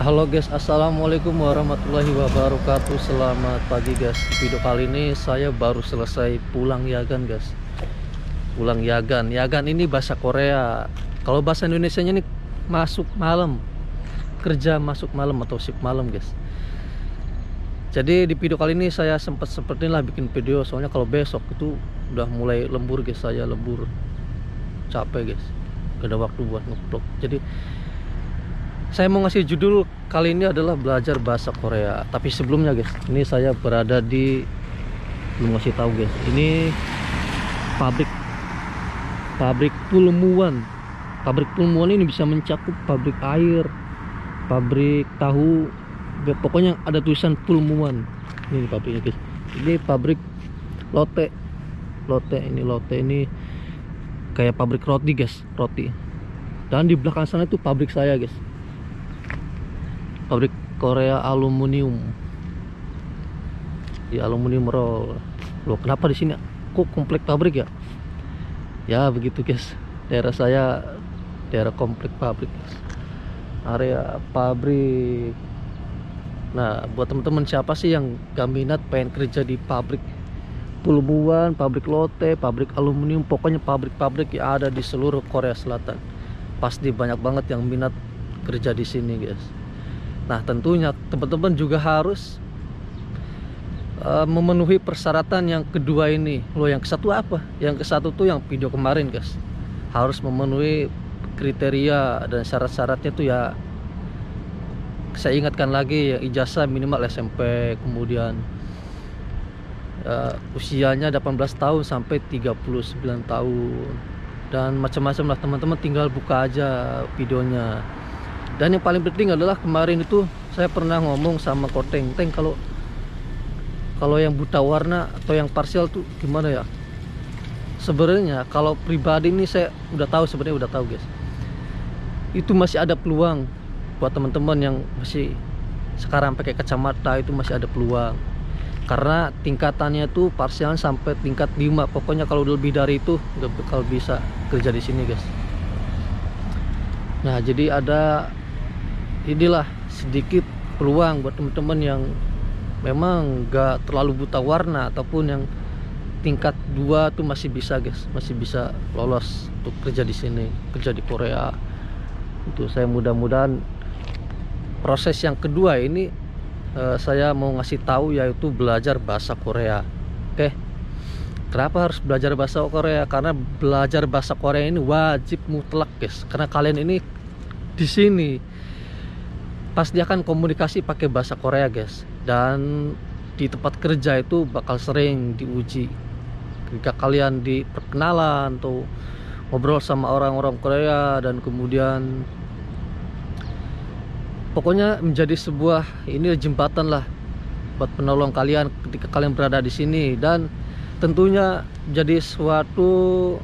Halo guys, assalamualaikum warahmatullahi wabarakatuh. Selamat pagi guys. Di video kali ini saya baru selesai pulang yagan guys. Pulang yagan. Yagan ini bahasa Korea. Kalau bahasa Indonesianya ini masuk malam. Kerja masuk malam atau shift malam guys. Jadi di video kali ini saya sempat seperti lah bikin video. Soalnya kalau besok itu udah mulai lembur guys. Saya lembur, capek guys. Gak ada waktu buat nge-vlog. Jadi saya mau ngasih judul kali ini adalah belajar bahasa Korea. Tapi sebelumnya guys, ini saya berada di, belum ngasih tahu guys, ini pabrik Pulmuan. Pabrik Pulmuan ini bisa mencakup pabrik air, pabrik tahu, pokoknya ada tulisan Pulmuan. Ini pabriknya guys. Ini pabrik Lotte. Lotte ini kayak pabrik roti guys, roti. Dan di belakang sana itu pabrik saya guys. Pabrik Korea aluminium. Ya, aluminium roll. Loh, kenapa di sini kok komplek pabrik ya? Ya begitu guys. Daerah saya daerah komplek pabrik guys. Area pabrik. Nah, buat teman-teman siapa sih yang gak minat pengen kerja di pabrik Pulmuan, pabrik Lotte, pabrik aluminium, pokoknya pabrik-pabrik yang ada di seluruh Korea Selatan. Pasti banyak banget yang minat kerja di sini guys. Nah, tentunya teman-teman juga harus memenuhi persyaratan yang kedua ini. Loh, yang ke satu apa? Yang ke satu tuh yang video kemarin guys. Harus memenuhi kriteria dan syarat-syaratnya tuh ya. Saya ingatkan lagi, yang ijazah minimal SMP, kemudian usianya 18 tahun sampai 39 tahun. Dan macam-macam lah teman-teman, tinggal buka aja videonya. Dan yang paling penting adalah kemarin itu saya pernah ngomong sama Koteng, Teng, kalau yang buta warna atau yang parsial tuh gimana ya? Sebenarnya kalau pribadi ini saya udah tahu guys. Itu masih ada peluang buat teman-teman yang masih sekarang pakai kacamata, itu masih ada peluang. Karena tingkatannya tuh parsial sampai tingkat 5. Pokoknya kalau lebih dari itu nggak bakal bisa kerja di sini guys. Nah, jadi ada inilah sedikit peluang buat teman-teman yang memang gak terlalu buta warna ataupun yang tingkat 2 tuh masih bisa guys, masih bisa lolos untuk kerja di sini, kerja di Korea. Itu saya mudah-mudahan proses yang kedua ini saya mau ngasih tahu, yaitu belajar bahasa Korea. Oke. Kenapa harus belajar bahasa Korea? Karena belajar bahasa Korea ini wajib mutlak guys. Karena kalian ini di sini pasti akan komunikasi pakai bahasa Korea guys, dan di tempat kerja itu bakal sering diuji ketika kalian di perkenalan atau ngobrol sama orang-orang Korea, dan kemudian pokoknya menjadi sebuah ini jembatan lah buat penolong kalian ketika kalian berada di sini. Dan tentunya jadi suatu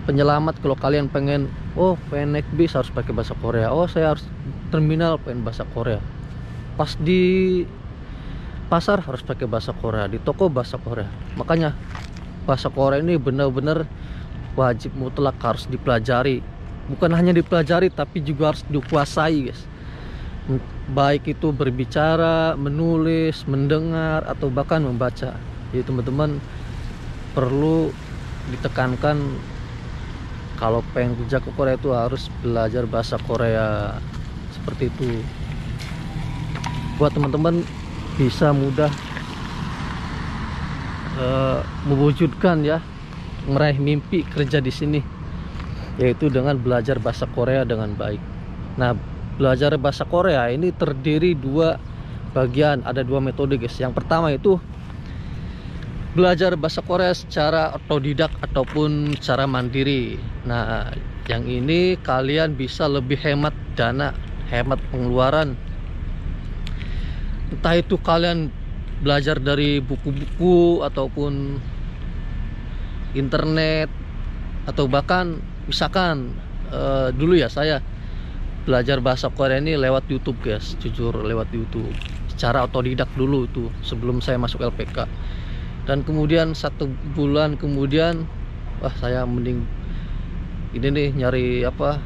penyelamat kalau kalian pengen, oh pengen naik bis harus pakai bahasa Korea, oh saya harus terminal pengen bahasa Korea, pas di pasar harus pakai bahasa Korea, di toko bahasa Korea. Makanya bahasa Korea ini benar-benar wajib mutlak harus dipelajari. Bukan hanya dipelajari tapi juga harus dikuasai guys. Baik itu berbicara, menulis, mendengar, atau bahkan membaca. Jadi teman-teman perlu ditekankan kalau pengen kerja ke Korea itu harus belajar bahasa Korea. Seperti itu. Buat teman-teman bisa mudah mewujudkan ya, meraih mimpi kerja di sini, yaitu dengan belajar bahasa Korea dengan baik. Nah, belajar bahasa Korea ini terdiri 2 bagian, ada 2 metode guys. Yang pertama itu belajar bahasa Korea secara otodidak ataupun secara mandiri. Nah, yang ini kalian bisa lebih hemat dana, hemat pengeluaran. Entah itu kalian belajar dari buku-buku ataupun internet, atau bahkan misalkan dulu ya saya belajar bahasa Korea ini lewat YouTube guys, jujur lewat YouTube secara otodidak dulu tuh sebelum saya masuk LPK. Dan kemudian 1 bulan kemudian, wah saya mending ini nih nyari apa,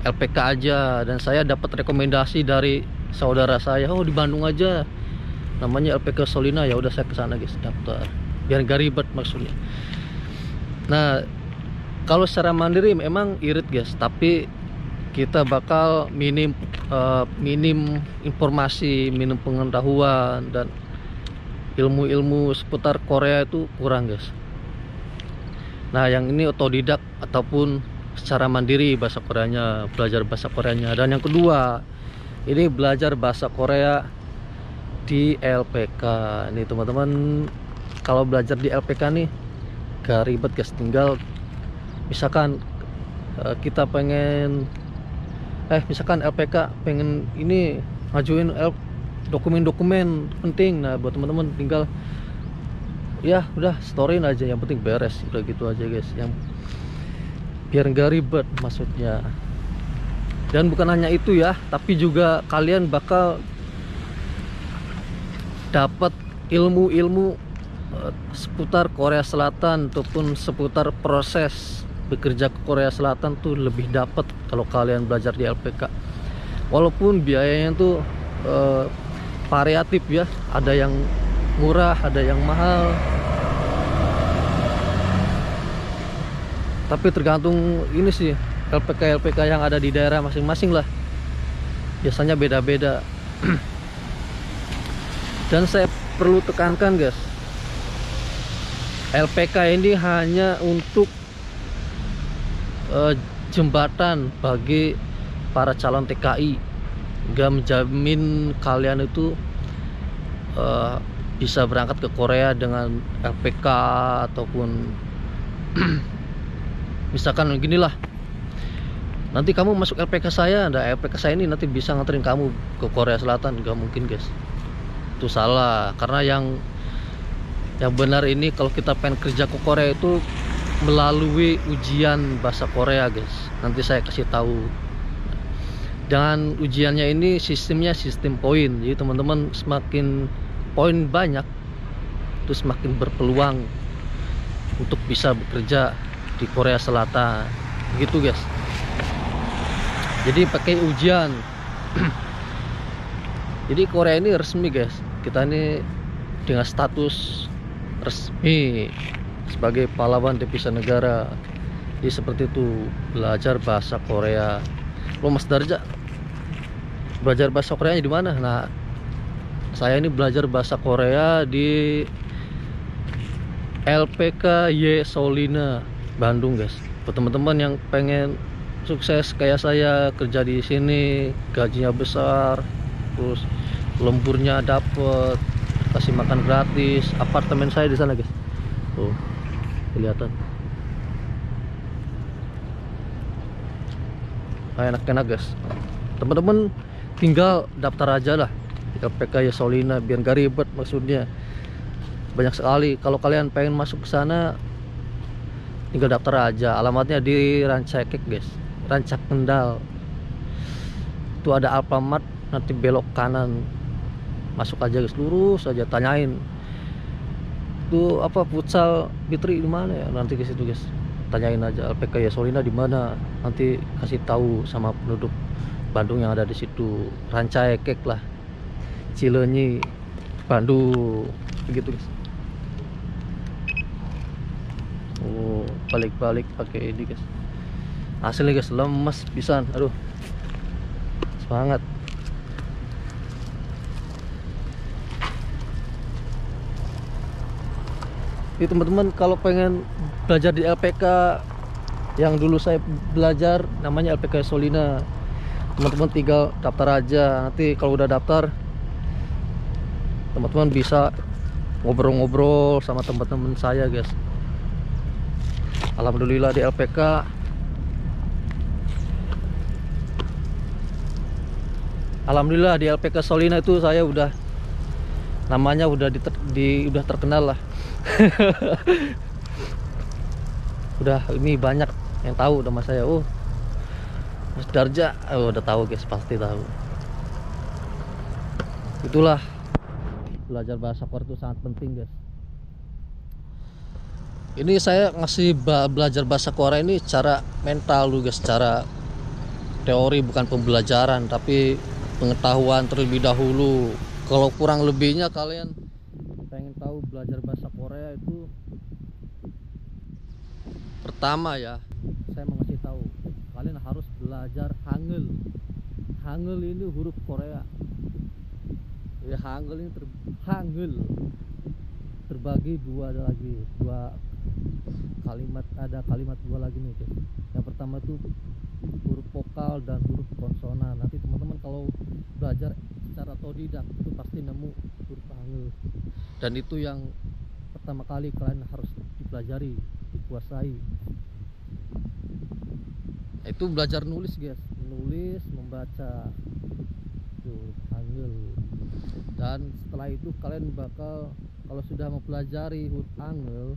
LPK aja, dan saya dapat rekomendasi dari saudara saya, oh di Bandung aja namanya LPK Solina. Ya udah saya ke sana guys, daftar biar gak ribet maksudnya. Nah, kalau secara mandiri memang irit guys, tapi kita bakal minim informasi, minim pengetahuan, dan ilmu-ilmu seputar Korea itu kurang guys. Nah, yang ini otodidak ataupun secara mandiri bahasa Koreanya, belajar bahasa Koreanya. Dan yang kedua, ini belajar bahasa Korea di LPK. Ini teman-teman, kalau belajar di LPK nih gak ribet guys. Tinggal misalkan kita pengen misalkan LPK pengen ini ngajuin dokumen-dokumen penting. Nah, buat teman-teman tinggal ya udah storyin aja, yang penting beres, udah gitu aja guys, yang biar nggak ribet maksudnya. Dan bukan hanya itu ya, tapi juga kalian bakal dapat ilmu-ilmu seputar Korea Selatan ataupun seputar proses bekerja ke Korea Selatan tuh lebih dapat kalau kalian belajar di LPK. Walaupun biayanya tuh variatif ya, ada yang murah, ada yang mahal, tapi tergantung ini sih, LPK yang ada di daerah masing-masing lah, biasanya beda-beda. Dan saya perlu tekankan guys, LPK ini hanya untuk jembatan bagi para calon TKI, gak menjamin kalian itu bisa berangkat ke Korea dengan LPK ataupun misalkan gini lah, nanti kamu masuk LPK saya, ada LPK saya ini nanti bisa nganterin kamu ke Korea Selatan. Gak mungkin guys, itu salah. Karena yang benar ini, kalau kita pengen kerja ke Korea itu melalui ujian bahasa Korea guys. Nanti saya kasih tahu. Dan ujiannya ini sistemnya sistem poin. Jadi teman-teman semakin poin banyak, itu semakin berpeluang untuk bisa bekerja di Korea Selatan gitu guys. Jadi pakai ujian. Jadi Korea ini resmi guys, kita ini dengan status resmi sebagai pahlawan devisa negara. Jadi seperti itu, belajar bahasa Korea. Lo Mas Darja belajar bahasa Koreanya di mana? Nah, saya ini belajar bahasa Korea di LPK Y Solina Bandung guys. Buat teman-teman yang pengen sukses kayak saya, kerja di sini, gajinya besar, terus lemburnya dapet, kasih makan gratis, apartemen saya di sana guys. Tuh, kelihatan. Enak-enak guys. Teman-teman tinggal daftar aja lah LPK Ya Solina, biar gak ribet maksudnya. Banyak sekali. Kalau kalian pengen masuk ke sana, tinggal daftar aja. Alamatnya di Rancakek guys, Rancak Kendal. Itu ada Alfamart, nanti belok kanan, masuk aja guys, lurus aja, tanyain itu apa futsal Fitri di mana ya, nanti ke situ guys, tanyain aja LPK Ya Solina di mana, nanti kasih tahu sama penduduk Bandung yang ada di situ. Rancakek lah, Cileunyi, Bandung, begitu guys. Oh, balik-balik pakai ini guys, asli guys, lemes pisan, aduh, semangat. Jadi teman-teman kalau pengen belajar di LPK yang dulu saya belajar, namanya LPK Solina, teman-teman tinggal daftar aja. Nanti kalau udah daftar, teman-teman bisa ngobrol-ngobrol sama teman-teman saya guys. Alhamdulillah di LPK Alhamdulillah di LPK Solina itu saya udah, namanya udah udah terkenal lah. Udah ini banyak yang tahu nama saya. Oh, Mas Darja, oh, udah tahu guys, pasti tahu. Itulah, belajar bahasa Korea itu sangat penting guys. Ini saya ngasih belajar bahasa Korea ini secara mental dulu guys, secara teori, bukan pembelajaran, tapi pengetahuan terlebih dahulu. Kalau kurang lebihnya kalian pengen tahu belajar bahasa Korea itu, pertama ya, saya mau ngasih tahu, kalian harus belajar Hangul. Hangul ini huruf Korea. Ya, Hangul ini Hangul terbagi dua, ada lagi dua kalimat, ada kalimat dua lagi nih guys. Yang pertama tuh huruf vokal dan huruf konsonan. Nanti teman-teman kalau belajar secara otodidak itu pasti nemu huruf Hangul, dan itu yang pertama kali kalian harus dipelajari, dikuasai. Itu belajar nulis guys, nulis, membaca huruf Hangul. Dan setelah itu kalian bakal, kalau sudah mempelajari huruf Hangul,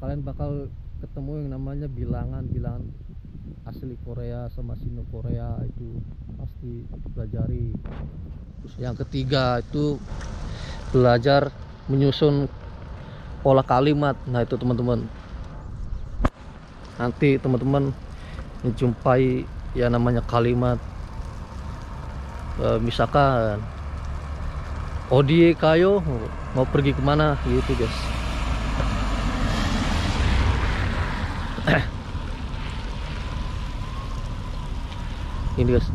kalian bakal ketemu yang namanya bilangan asli Korea sama Sino Korea, itu pasti dipelajari. Terus yang ketiga itu belajar menyusun pola kalimat. Nah itu teman-teman, nanti teman-teman menjumpai ya namanya kalimat, misalkan Odie kayo mau pergi kemana gitu guys. Ini guys,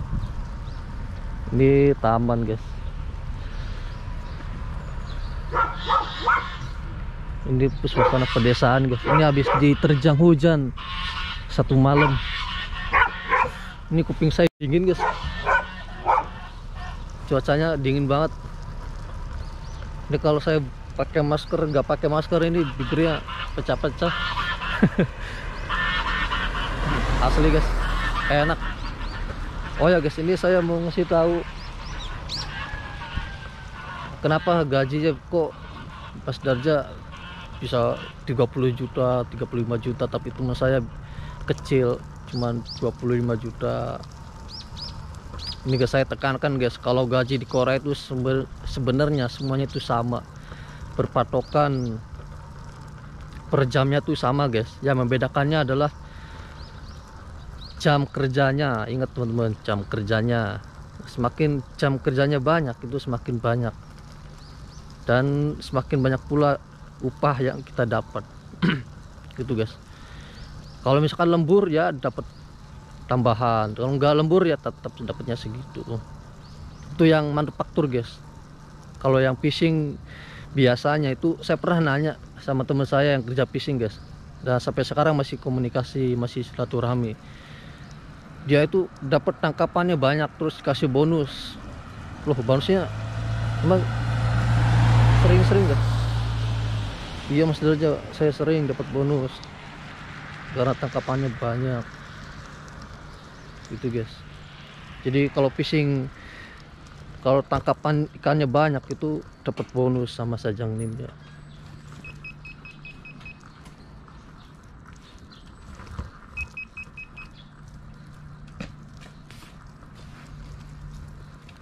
ini taman guys, ini suasana pedesaan guys. Ini habis diterjang hujan satu malam. Ini kuping saya dingin guys, cuacanya dingin banget. Ini kalau saya pakai masker, nggak pakai masker, ini bibirnya pecah-pecah. Asli guys, enak. Oh ya guys, ini saya mau ngasih tahu kenapa gajinya kok pas Darja bisa 30 juta, 35 juta, tapi teman saya kecil cuman 25 juta. Ini guys, saya tekankan guys, kalau gaji di Korea itu sebenarnya semuanya itu sama, berpatokan per jamnya tuh sama guys. Yang membedakannya adalah jam kerjanya. Ingat teman-teman, jam kerjanya, semakin jam kerjanya banyak itu semakin banyak, dan semakin banyak pula upah yang kita dapat. Gitu guys. Kalau misalkan lembur ya dapat tambahan, kalau nggak lembur ya tetap dapatnya segitu. Itu yang manufaktur guys. Kalau yang fishing biasanya itu, saya pernah nanya sama teman saya yang kerja fishing guys, dan sampai sekarang masih komunikasi, masih silaturahmi. Dia itu dapat tangkapannya banyak, terus kasih bonus. Loh, bonusnya emang sering-sering guys. Iya Mas Darja, saya sering dapat bonus karena tangkapannya banyak. Itu guys. Jadi kalau fishing, kalau tangkapan ikannya banyak itu dapat bonus sama Sajang Ninja.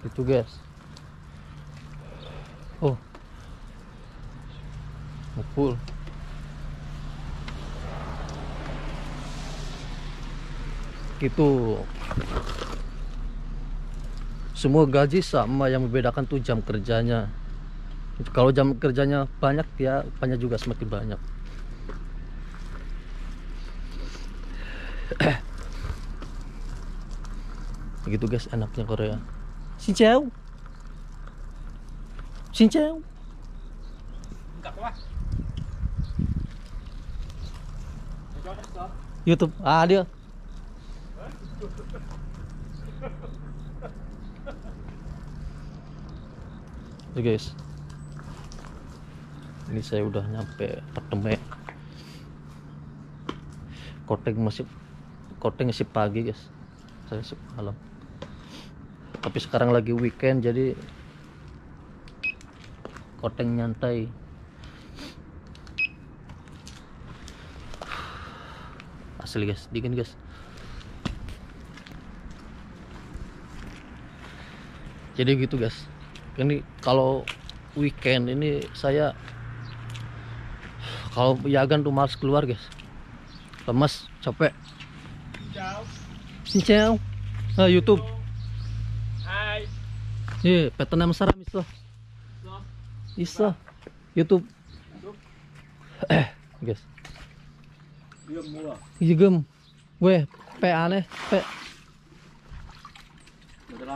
Itu guys. Oh, full. Gitu. Semua gaji sama, yang membedakan tuh jam kerjanya. Kalau jam kerjanya banyak ya upahnya juga semakin banyak. Begitu guys, enaknya Korea. Xin chào. Xin chào. YouTube dia. Oke guys, ini saya udah nyampe apartemen. Koteng masih pagi guys, saya malam. Tapi sekarang lagi weekend, jadi Koteng nyantai. Asli guys, dingin guys. Jadi gitu guys. Ini kalau weekend ini saya, kalau Yagan tuh males keluar guys, lemas, capek. Xin chào. YouTube. Hai. Iya, petenam saram iso. Iso. YouTube. Guys. Iya mua. Iya gem. Weh, pe aneh, pe.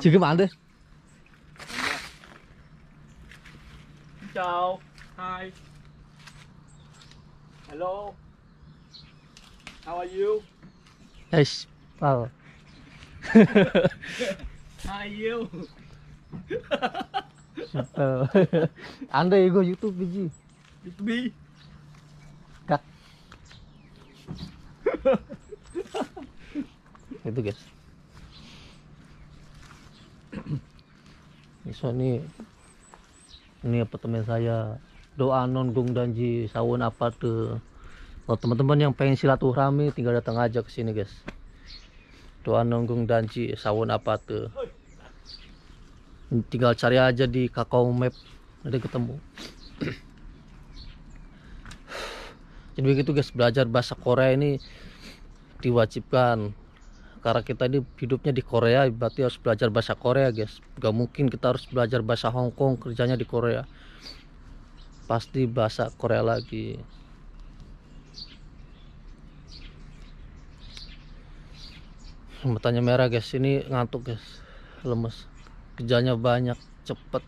Jigem ande. Chào. Hi. Hello. How are you? Guys, wow. How are you? Anda ego YouTube biji. YouTube. Kak. Itu guys. Ini apartemen saya. Doa nonggung danji sawun apa tuh. Kalau teman-teman yang pengen silaturahmi tinggal datang aja ke sini guys. Doa nonggung danji sawun apa tuh. Tinggal cari aja di Kakao Map, ada ketemu. Jadi begitu guys, belajar bahasa Korea ini diwajibkan. Karena kita ini hidupnya di Korea, berarti harus belajar bahasa Korea guys. Gak mungkin kita harus belajar bahasa Hong Kong, kerjanya di Korea. Pasti bahasa Korea lagi. Matanya merah guys, ini ngantuk guys, lemes. Kerjanya banyak, cepet.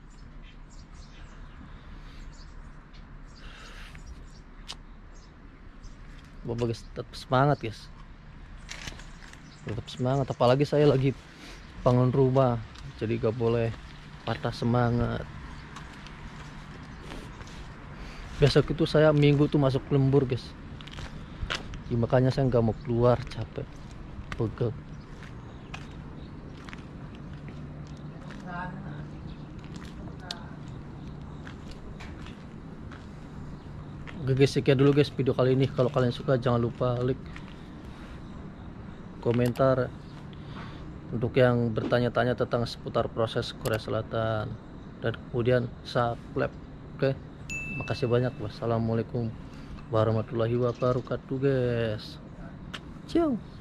Bapak guys, tetap semangat guys. Tetap semangat, apalagi saya lagi bangun rumah, jadi gak boleh patah semangat. Besok itu saya minggu tuh masuk lembur guys, ya, makanya saya nggak mau keluar, capek, pegel. Oke guys, sekian dulu guys video kali ini. Kalau kalian suka jangan lupa like, komentar untuk yang bertanya-tanya tentang seputar proses Korea Selatan, dan kemudian subscribe. Oke, makasih banyak. Wassalamualaikum warahmatullahi wabarakatuh guys. Ciao.